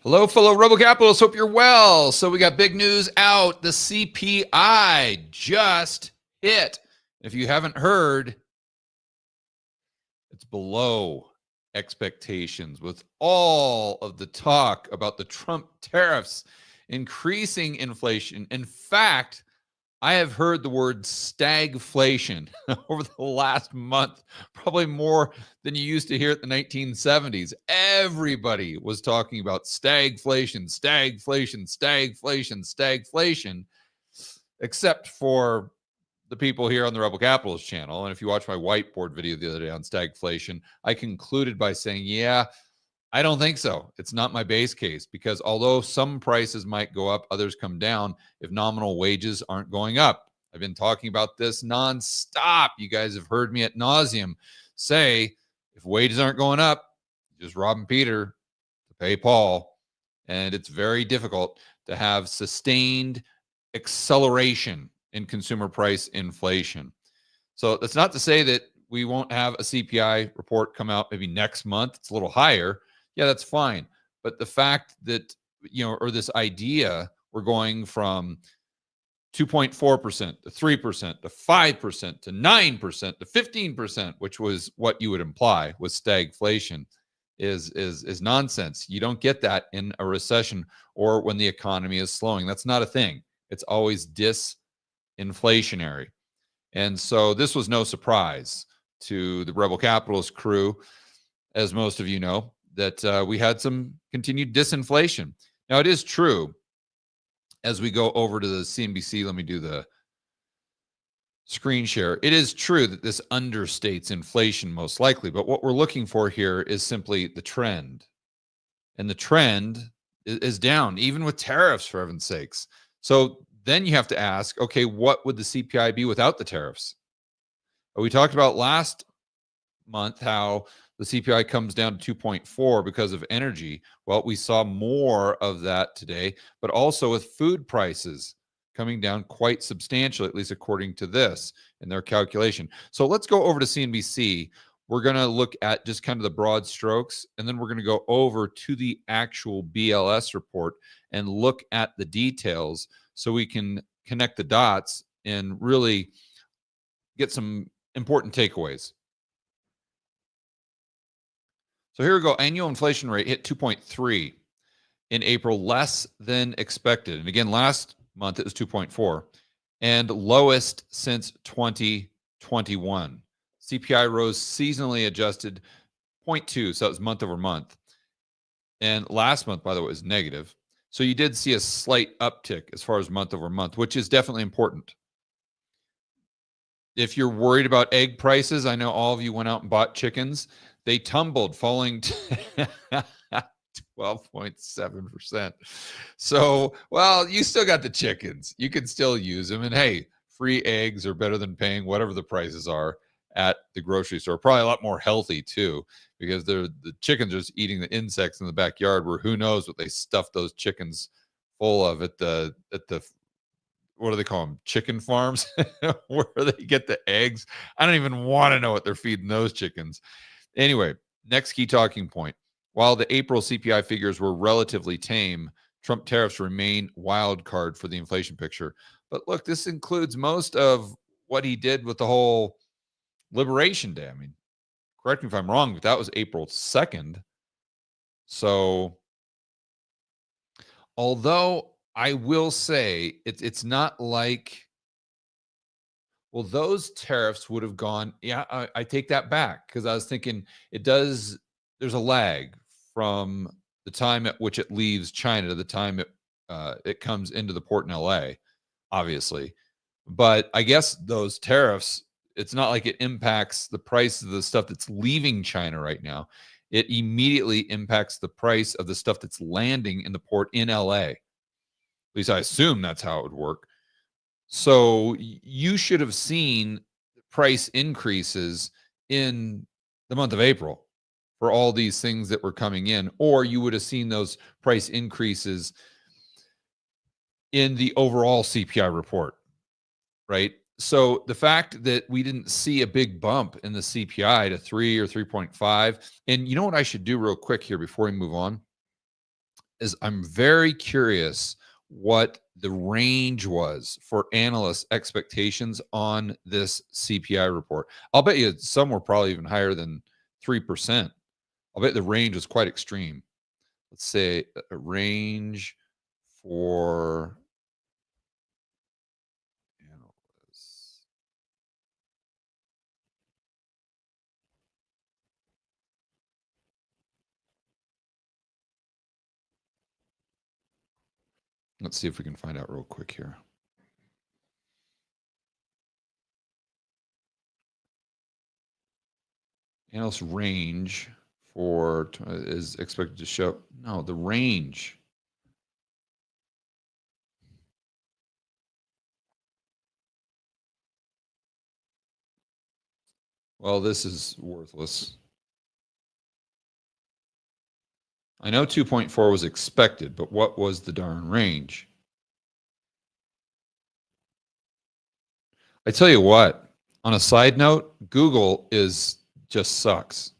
Hello, fellow Rebel Capitalists. Hope you're well. So we got big news out. The CPI just hit. If you haven't heard, it's below expectations with all of the talk about the Trump tariffs increasing inflation. In fact, I have heard the word stagflation over the last month, probably more than you used to hear it in the 1970s. Everybody was talking about stagflation, stagflation, stagflation, stagflation, except for the people here on the Rebel Capitalist channel. And if you watch my whiteboard video the other day on stagflation, I concluded by saying, yeah, I don't think so. It's not my base case because although some prices might go up, others come down if nominal wages aren't going up. I've been talking about this nonstop. You guys have heard me ad nauseum say if wages aren't going up, just robbing Peter to pay Paul. And it's very difficult to have sustained acceleration in consumer price inflation. So that's not to say that we won't have a CPI report come out maybe next month. It's a little higher. Yeah, that's fine. But the fact that, or this idea, we're going from 2.4% to 3% to 5% to 9% to 15%, which was what you would imply with stagflation, is nonsense. You don't get that in a recession or when the economy is slowing. That's not a thing. It's always disinflationary. And so this was no surprise to the Rebel Capitalist crew, as most of you know, that we had some continued disinflation. Now, it is true, as we go over to the CNBC, let me do the screen share. It is true that this understates inflation most likely, but what we're looking for here is simply the trend. And the trend is down, even with tariffs, for heaven's sakes. So then you have to ask, okay, what would the CPI be without the tariffs? We talked about last month how the CPI comes down to 2.4 because of energy. Well, we saw more of that today, but also with food prices coming down quite substantially, at least according to this in their calculation. So let's go over to CNBC. We're going to look at just kind of the broad strokes, and then we're going to go over to the actual BLS report and look at the details so we can connect the dots and really get some important takeaways. So here we go. Annual inflation rate hit 2.3 in April, less than expected. And again, last month it was 2.4 and lowest since 2021. CPI rose seasonally adjusted 0.2, so that was month over month. And last month, by the way, was negative. So you did see a slight uptick as far as month over month, which is definitely important. If you're worried about egg prices, I know all of you went out and bought chickens. They tumbled, falling to 12.7%. So, well, you still got the chickens. You can still use them. And hey, free eggs are better than paying whatever the prices are at the grocery store. Probably a lot more healthy too, because the chickens are just eating the insects in the backyard where who knows what they stuff those chickens full of at the what do they call them? Chicken farms where they get the eggs. I don't even want to know what they're feeding those chickens. Anyway, next key talking point. While the April CPI figures were relatively tame, Trump tariffs remain wild card for the inflation picture. But look, this includes most of what he did with the whole Liberation Day. I mean, correct me if I'm wrong, but that was April 2nd. So, although I will say it's not like, well, those tariffs would have gone. Yeah, I take that back because I was thinking there's a lag from the time at which it leaves China to the time it comes into the port in LA, obviously. But I guess those tariffs, it's not like it impacts the price of the stuff that's leaving China right now. It immediately impacts the price of the stuff that's landing in the port in LA. At least I assume that's how it would work. So you should have seen price increases in the month of April for all these things that were coming in, or you would have seen those price increases in the overall CPI report, right? So the fact that we didn't see a big bump in the CPI to 3 or 3.5, and you know what I should do real quick here before we move on? is I'm very curious what the range was for analysts' expectations on this CPI report. I'll bet you some were probably even higher than 3%. I'll bet the range was quite extreme. Let's say a range for analysts. Let's see if we can find out real quick here. Analyst range for is expected to show. No, the range. Well, this is worthless. I know 2.4 was expected, but what was the darn range? I tell you what, on a side note, Google just sucks.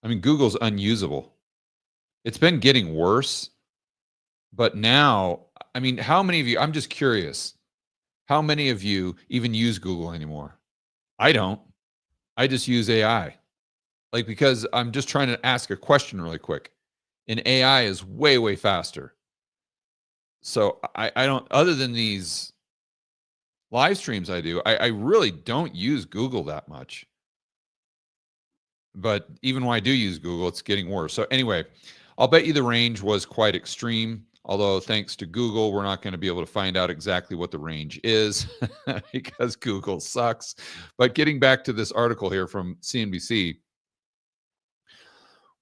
I mean, Google's unusable. It's been getting worse, but now, I mean, how many of you, I'm just curious, how many of you even use Google anymore? I don't. I just use AI. Like, because I'm just trying to ask a question really quick. And AI is way, way faster. So I don't, other than these live streams I really don't use Google that much. But even when I do use Google, it's getting worse. So anyway, I'll bet you the range was quite extreme. Although thanks to Google, we're not going to be able to find out exactly what the range is because Google sucks. But getting back to this article here from CNBC,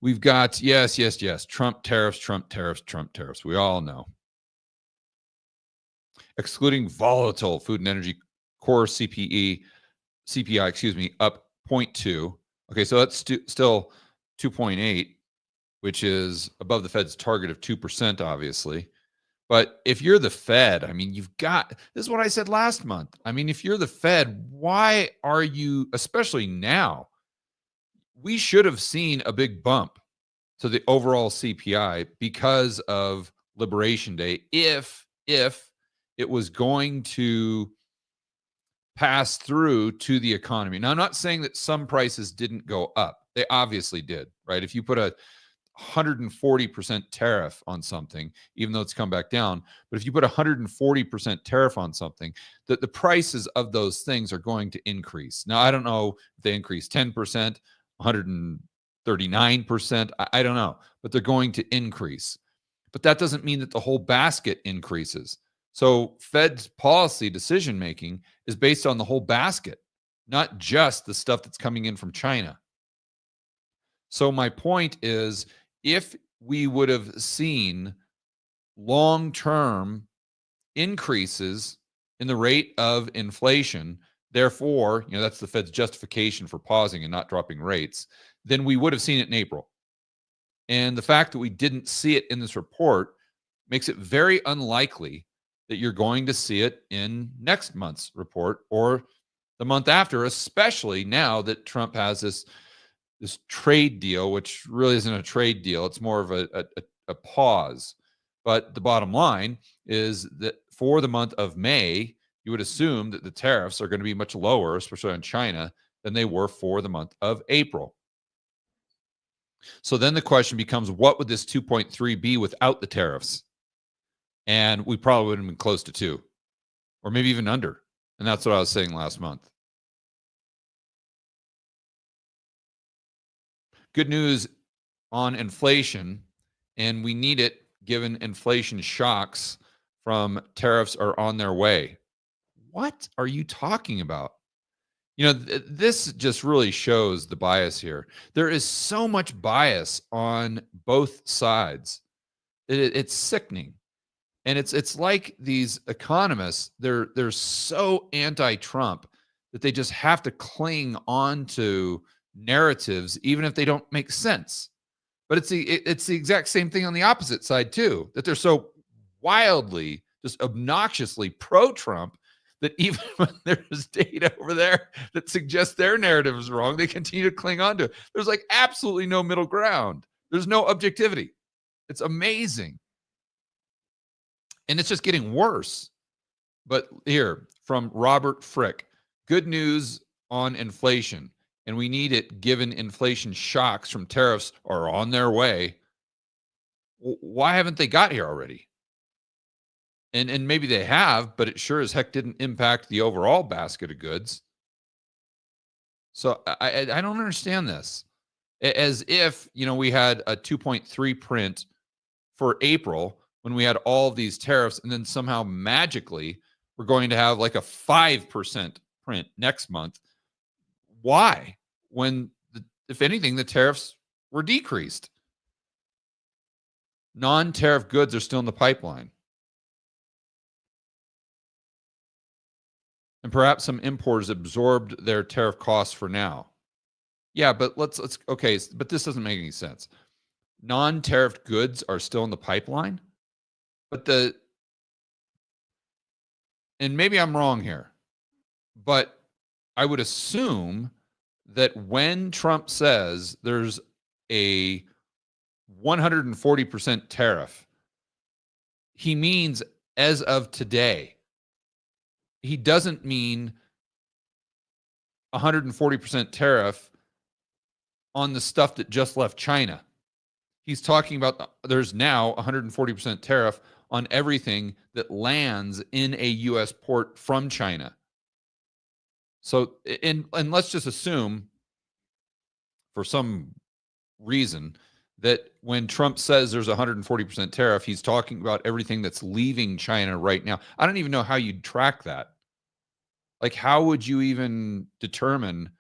we've got, yes, Trump tariffs, Trump tariffs, Trump tariffs. We all know. Excluding volatile food and energy core CPI, up 0.2. Okay, so that's still 2.8, which is above the Fed's target of 2%, obviously. But if you're the Fed, I mean, you've got, this is what I said last month. I mean, if you're the Fed, why are you, especially now, we should have seen a big bump to the overall CPI because of Liberation Day if it was going to pass through to the economy. Now, I'm not saying that some prices didn't go up. They obviously did, right? If you put a 140% tariff on something, even though it's come back down, but if you put 140% tariff on something, that the prices of those things are going to increase. Now, I don't know if they increase 10%, 139%. I don't know, but they're going to increase. But that doesn't mean that the whole basket increases. So Fed's policy decision making is based on the whole basket, not just the stuff that's coming in from China. So my point is, if we would have seen long-term increases in the rate of inflation, therefore, that's the Fed's justification for pausing and not dropping rates, then we would have seen it in April. And the fact that we didn't see it in this report makes it very unlikely that you're going to see it in next month's report or the month after, especially now that Trump has this trade deal, which really isn't a trade deal. It's more of a pause. But the bottom line is that for the month of May, you would assume that the tariffs are going to be much lower, especially on China, than they were for the month of April. So then the question becomes, what would this 2.3 be without the tariffs? And we probably would have been close to 2, or maybe even under. And that's what I was saying last month. Good news on inflation, and we need it given inflation shocks from tariffs are on their way. What are you talking about? This just really shows the bias here. There is so much bias on both sides. It's sickening. And it's like these economists, they're so anti-Trump that they just have to cling on to narratives, even if they don't make sense. But it's the exact same thing on the opposite side too, that they're so wildly, just obnoxiously pro-Trump that even when there's data over there that suggests their narrative is wrong, they continue to cling on to it. There's like absolutely no middle ground. There's no objectivity. It's amazing. And it's just getting worse. But here from Robert Frick, good news on inflation. And we need it given inflation shocks from tariffs are on their way. Why haven't they got here already? And maybe they have, but it sure as heck didn't impact the overall basket of goods. So I don't understand this. As if, we had a 2.3 print for April when we had all of these tariffs, and then somehow magically we're going to have like a 5% print next month. Why? When, if anything, the tariffs were decreased. Non-tariff goods are still in the pipeline. And perhaps some importers absorbed their tariff costs for now. Yeah, but let's okay, but this doesn't make any sense. Non-tariffed goods are still in the pipeline, but and maybe I'm wrong here, but I would assume that when Trump says there's a 140% tariff, he means as of today. He doesn't mean 140% tariff on the stuff that just left China. He's talking about there's now 140% tariff on everything that lands in a U.S. port from China. So, and let's just assume for some reason that when Trump says there's 140% tariff, he's talking about everything that's leaving China right now. I don't even know how you'd track that. Like, how would you even determine,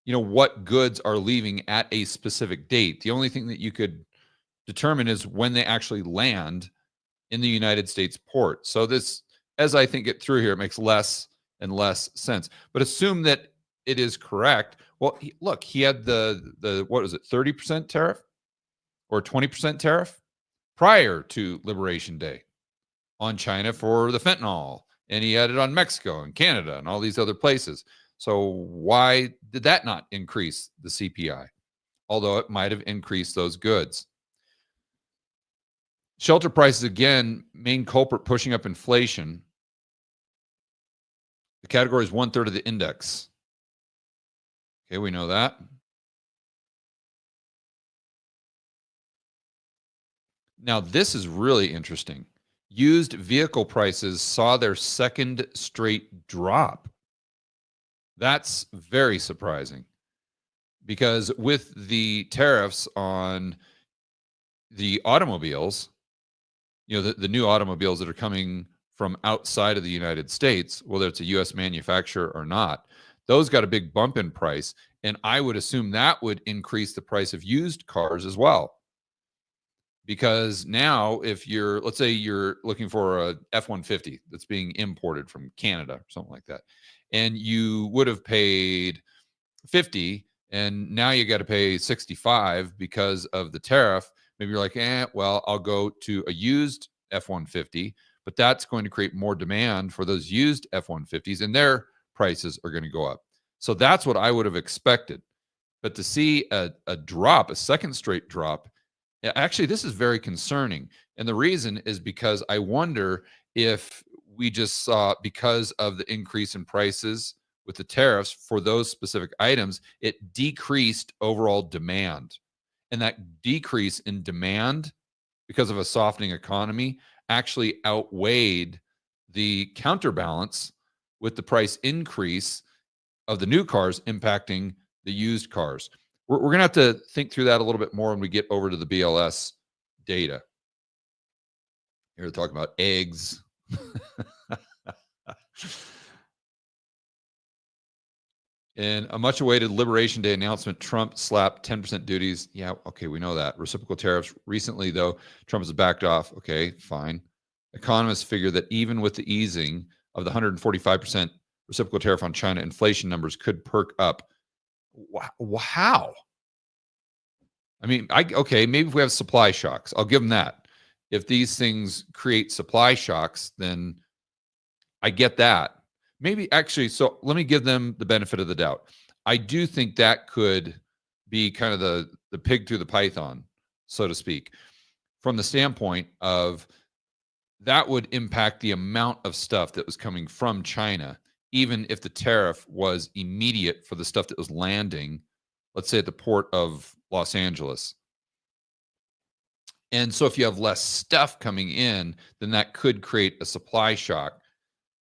what goods are leaving at a specific date? The only thing that you could determine is when they actually land in the United States port. So this, as I think it through here, it makes less and less sense. But assume that it is correct. Well, look, he had the what was it, 30% tariff or 20% tariff prior to Liberation Day on China for the fentanyl. And he had it on Mexico and Canada and all these other places. So why did that not increase the CPI? Although it might have increased those goods. Shelter prices, again, main culprit pushing up inflation. The category is 1/3 of the index. Okay, we know that. Now, this is really interesting. Used vehicle prices saw their second straight drop. That's very surprising because with the tariffs on the automobiles, the new automobiles that are coming from outside of the United States, whether it's a U.S. manufacturer or not, those got a big bump in price. And I would assume that would increase the price of used cars as well. Because now if let's say you're looking for a F-150 that's being imported from Canada or something like that, and you would have paid 50 and now you got to pay 65 because of the tariff, maybe you're like, well, I'll go to a used F-150, but that's going to create more demand for those used F-150s and their prices are going to go up. So that's what I would have expected. But to see a drop, a second straight drop, actually, this is very concerning. And the reason is because I wonder if we just saw, because of the increase in prices with the tariffs for those specific items, it decreased overall demand. And that decrease in demand because of a softening economy actually outweighed the counterbalance with the price increase of the new cars impacting the used cars. We're going to have to think through that a little bit more when we get over to the BLS data. Here to talk about eggs. In a much-awaited Liberation Day announcement, Trump slapped 10% duties. Yeah, okay, we know that. Reciprocal tariffs. Recently, though, Trump has backed off. Okay, fine. Economists figure that even with the easing of the 145% reciprocal tariff on China, inflation numbers could perk up. How? I mean, okay, maybe if we have supply shocks, I'll give them that. If these things create supply shocks, then I get that. Maybe actually, so let me give them the benefit of the doubt. I do think that could be kind of the pig through the python, so to speak, from the standpoint of that would impact the amount of stuff that was coming from China, even if the tariff was immediate for the stuff that was landing, let's say at the port of Los Angeles. And so if you have less stuff coming in, then that could create a supply shock.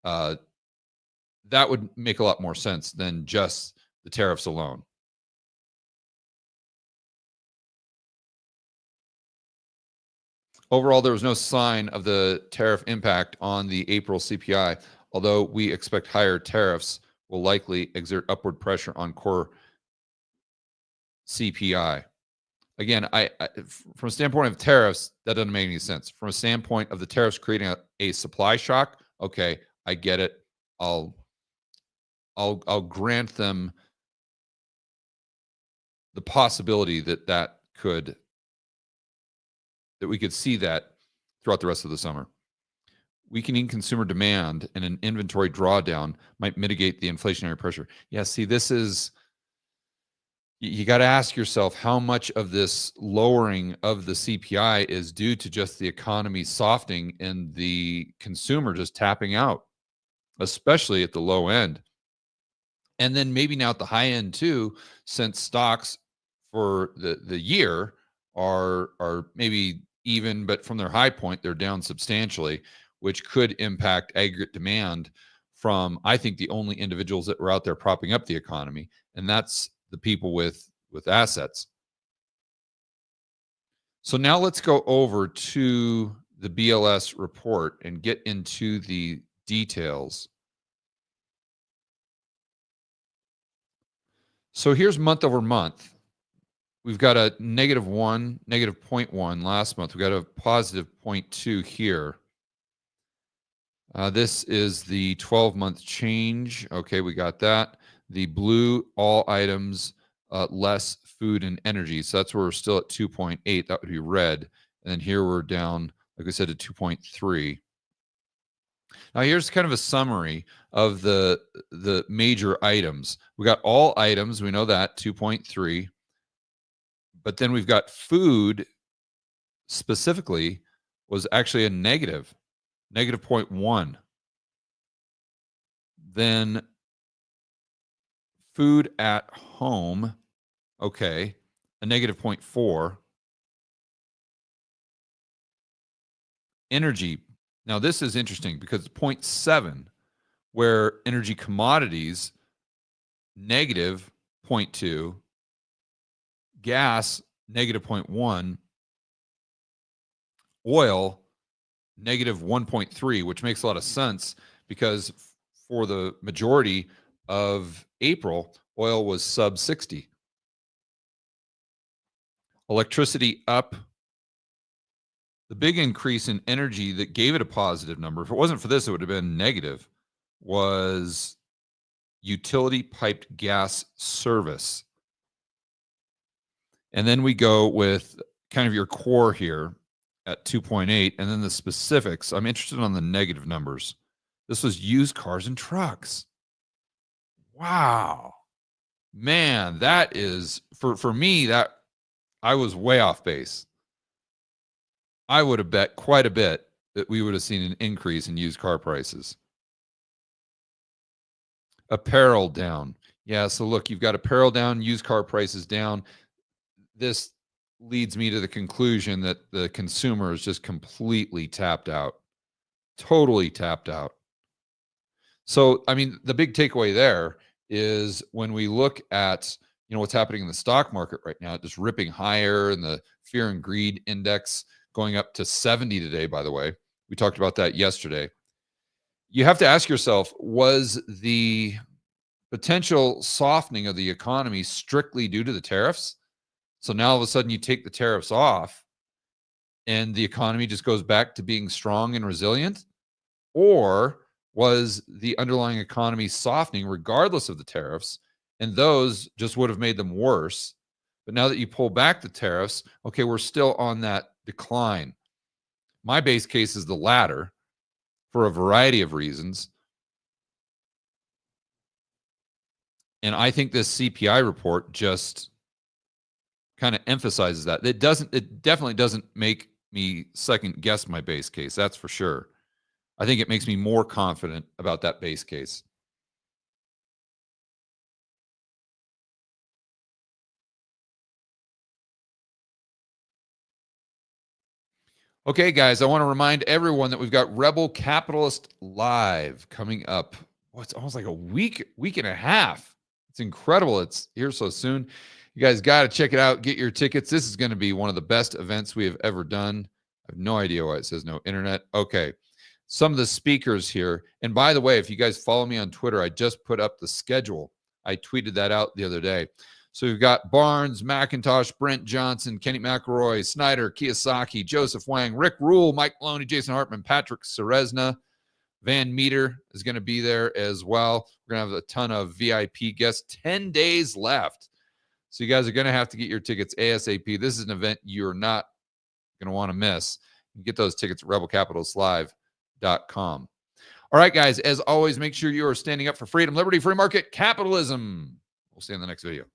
Uh, that would make a lot more sense than just the tariffs alone. Overall, there was no sign of the tariff impact on the April CPI, although we expect higher tariffs will likely exert upward pressure on core CPI. Again, from a standpoint of tariffs, that doesn't make any sense. From a standpoint of the tariffs creating a supply shock, okay, I get it. I'll grant them the possibility that we could see that throughout the rest of the summer. Weakening consumer demand and an inventory drawdown might mitigate the inflationary pressure. Yeah, see, this is, you got to ask yourself how much of this lowering of the CPI is due to just the economy softening and the consumer just tapping out, especially at the low end. And then maybe now at the high end too, since stocks for the year are maybe even, but from their high point, they're down substantially, which could impact aggregate demand from, I think, the only individuals that were out there propping up the economy, and that's the people with assets. So now let's go over to the BLS report and get into the details. So here's month over month. We've got a -1, -0.1 last month. We've got a positive 0.2 here. This is the 12-month change. Okay, we got that. The blue, all items, less food and energy. So that's where we're still at 2.8. That would be red. And then here we're down, like I said, to 2.3. Now here's kind of a summary of the major items. We got all items. We know that, 2.3. But then we've got food specifically was actually a negative -0.1. Then food at home, okay, a -0.4. Energy. Now this is interesting because 0.7, where energy commodities -0.2, gas -0.1, oil -1.3, which makes a lot of sense because for the majority of April, oil was sub 60. Electricity up. The big increase in energy that gave it a positive number, if it wasn't for this, it would have been negative, was utility piped gas service. And then we go with kind of your core here at 2.8, and then the specifics. I'm interested on the negative numbers. This was used cars and trucks. Wow. Man, that is, for me, that I was way off base. I would have bet quite a bit that we would have seen an increase in used car prices. Apparel down. Yeah, so look, you've got apparel down, used car prices down. This leads me to the conclusion that the consumer is just completely tapped out, totally tapped out. So, I mean, the big takeaway there is when we look at, what's happening in the stock market right now, just ripping higher, and the fear and greed index going up to 70 today, by the way. We talked about that yesterday. You have to ask yourself, was the potential softening of the economy strictly due to the tariffs? So now all of a sudden you take the tariffs off and the economy just goes back to being strong and resilient? Or was the underlying economy softening regardless of the tariffs, and those just would have made them worse? But now that you pull back the tariffs, okay, we're still on that decline. My base case is the latter for a variety of reasons. And I think this CPI report just kind of emphasizes that. It definitely doesn't make me second guess my base case. That's for sure. I think it makes me more confident about that base case. Okay, guys, I want to remind everyone that we've got Rebel Capitalist Live coming up. Oh, it's almost like a week and a half. It's incredible. It's here so soon. You guys got to check it out. Get your tickets. This is going to be one of the best events we have ever done. I have no idea why it says no internet. Okay. Some of the speakers here. And by the way, if you guys follow me on Twitter, I just put up the schedule. I tweeted that out the other day. So we've got Barnes, McIntosh, Brent Johnson, Kenny McElroy, Snyder, Kiyosaki, Joseph Wang, Rick Rule, Mike Maloney, Jason Hartman, Patrick Ceresna. Van Meter is going to be there as well. We're going to have a ton of VIP guests. 10 days left. So you guys are going to have to get your tickets ASAP. This is an event you're not going to want to miss. You can get those tickets at rebelcapitalistlive.com. All right, guys, as always, make sure you are standing up for freedom, liberty, free market, capitalism. We'll see you in the next video.